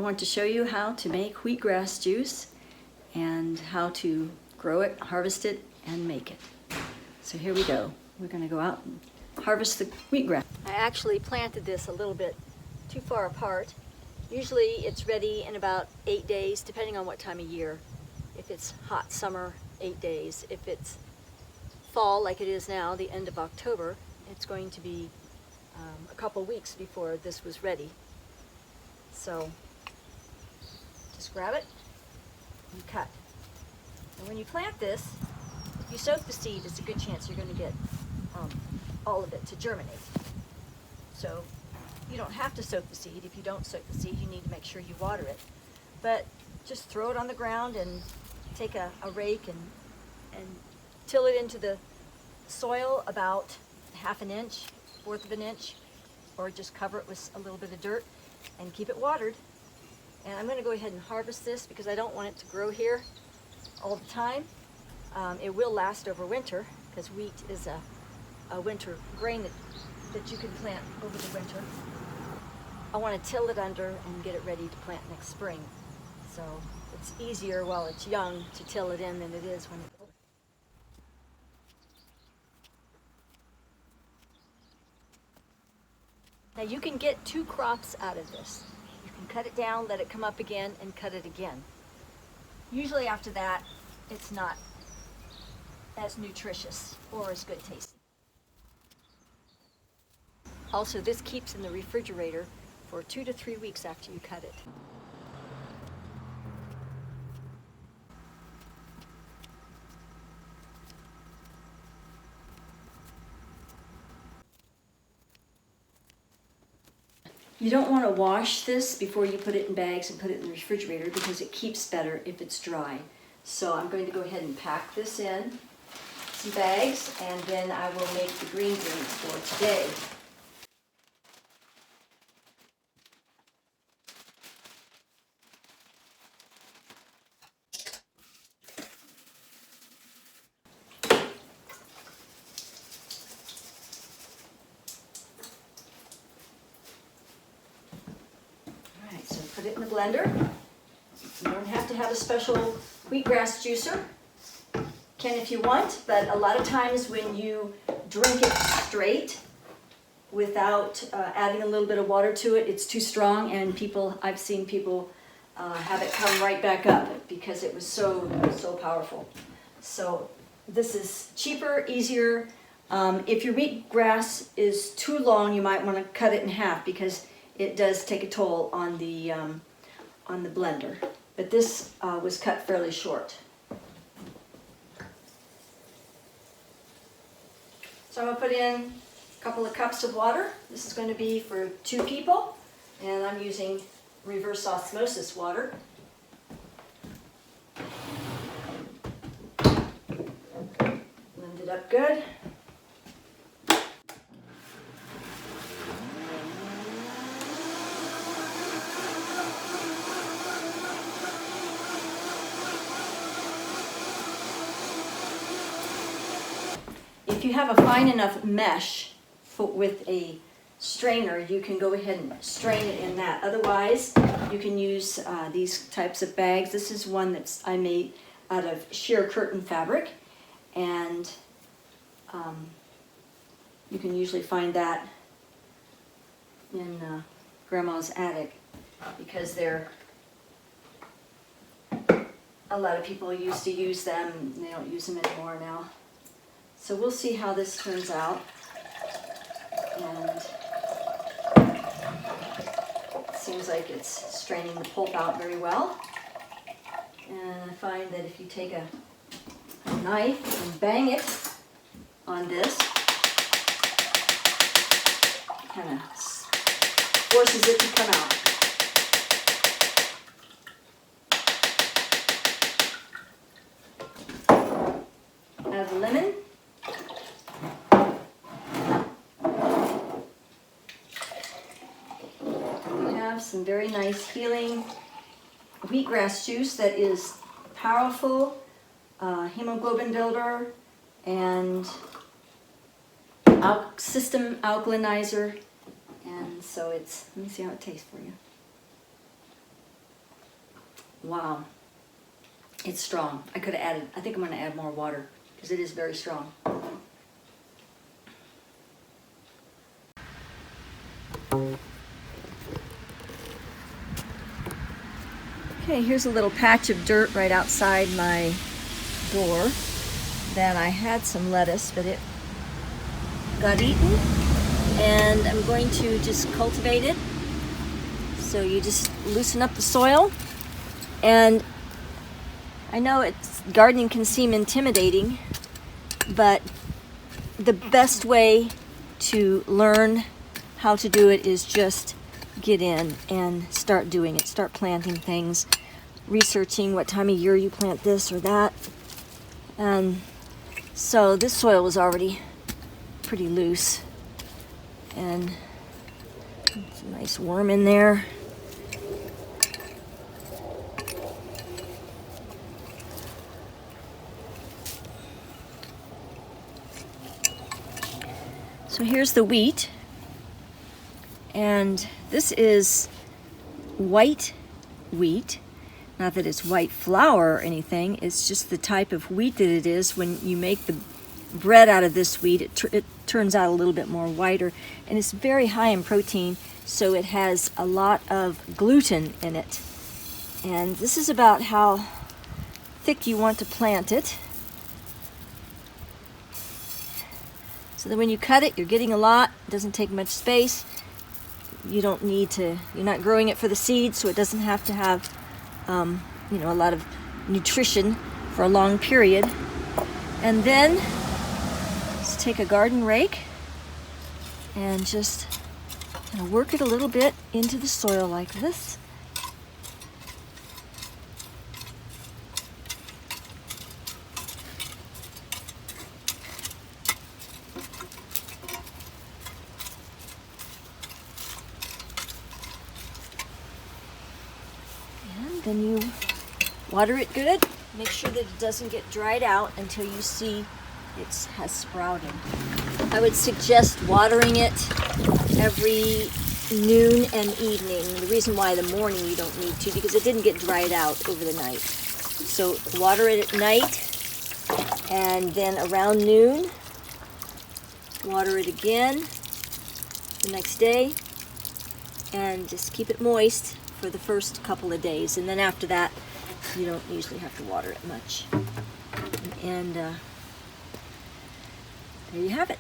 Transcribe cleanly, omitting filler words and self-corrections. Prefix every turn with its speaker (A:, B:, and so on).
A: want to show you how to make wheatgrass juice and how to grow it, harvest it, and make it. So here we go. We're going to go out and harvest the wheatgrass. I actually planted this a little bit too far apart. Usually it's ready in about 8 days, depending on what time of year. If it's hot summer, 8 days. If it's fall, like it is now, the end of October, it's going to be a couple weeks before this was ready. So just grab it and cut. And when you plant this, if you soak the seed, it's a good chance you're going to get all of it to germinate. So you don't have to soak the seed. If you don't soak the seed, you need to make sure you water it. But just throw it on the ground and take a rake and till it into the soil about 1/2 inch, 1/4 of an inch, or just cover it with a little bit of dirt and keep it watered. And I'm going to go ahead and harvest this because I don't want it to grow here all the time. It will last over winter because wheat is a winter grain that you can plant over the winter. I want to till it under and get it ready to plant next spring. So it's easier while it's young to till it in than it is when it's old. Now you can get 2 crops out of this. You can cut it down, let it come up again, and cut it again. Usually after that, it's not as nutritious or as good tasting. Also, this keeps in the refrigerator for 2 to 3 weeks after you cut it. You don't want to wash this before you put it in bags and put it in the refrigerator because it keeps better if it's dry. So I'm going to go ahead and pack this in some bags, and then I will make the green beans for today. Put it in the blender. You don't have to have a special wheatgrass juicer. Can if you want, but a lot of times when you drink it straight without adding a little bit of water to it, it's too strong, and I've seen people have it come right back up because it was so powerful. So this is cheaper, easier. If your wheatgrass is too long, you might want to cut it in half because it does take a toll on the blender. But this was cut fairly short. So I'm going to put in a couple of cups of water. This is going to be for 2 people, and I'm using reverse osmosis water. Blend it up good. If you have a fine enough mesh with a strainer, you can go ahead and strain it in that. Otherwise, you can use these types of bags. This is one that I made out of sheer curtain fabric, and you can usually find that in Grandma's attic because a lot of people used to use them, and they don't use them anymore now. So we'll see how this turns out, and it seems like it's straining the pulp out very well. And I find that if you take a knife and bang it on this, it kind of forces it to come out. Add the lemon. Some very nice healing wheatgrass juice that is powerful, hemoglobin builder, and system alkalinizer. And so let me see how it tastes for you. Wow, it's strong. I could have added, I think I'm going to add more water because it is very strong. Okay, here's a little patch of dirt right outside my door. Then I had some lettuce, but it got eaten, and I'm going to just cultivate it. So you just loosen up the soil, and I know gardening can seem intimidating, but the best way to learn how to do it is just get in and start doing it. Start planting things, researching what time of year you plant this or that. And so this soil was already pretty loose, and it's a nice worm in there. So here's the wheat, and this is white wheat. Not that it's white flour or anything, it's just the type of wheat that it is. When you make the bread out of this wheat, it turns out a little bit more whiter, and it's very high in protein, so it has a lot of gluten in it. And this is about how thick you want to plant it, so that when you cut it, you're getting a lot. It doesn't take much space. You don't need to, you're not growing it for the seed, so it doesn't have to have a lot of nutrition for a long period. And then just take a garden rake and just kind of work it a little bit into the soil like this. And then you water it good. Make sure that it doesn't get dried out until you see it has sprouted. I would suggest watering it every noon and evening. The reason why the morning you don't need to, because it didn't get dried out over the night. So water it at night, and then around noon, water it again the next day, and just keep it moist for the first couple of days. And then after that, you don't usually have to water it much. And there you have it.